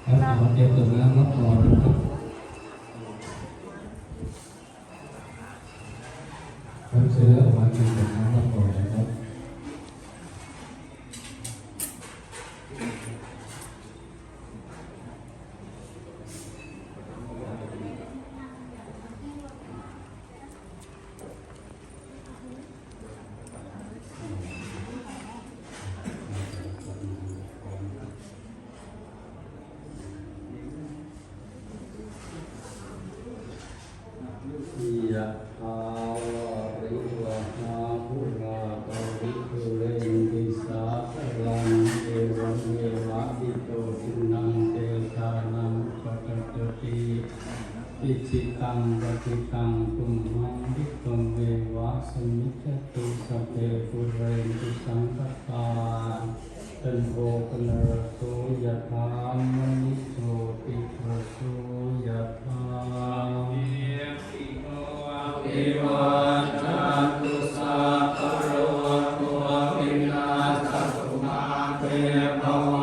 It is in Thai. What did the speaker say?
ขอเตรียมตัวน้ำรับรองครับครับเสร็จแล้วมาเตรียมตัวน้ำรับรองนะครับยะถาวะริวะหาภูราภวิปุเรนติสาคลังเอวะเมวะอิโตทินังเตชะนังปะตะตติอิจิตังปฏิตังตุมหังวิกตเววะสมิจจตุสัพเพปุเรนติสังคปาตันโภปนรสโสยะถามณิโสติระโสยะถาเอวะจันตุสัพพะโรโควินาศตุมาเตภว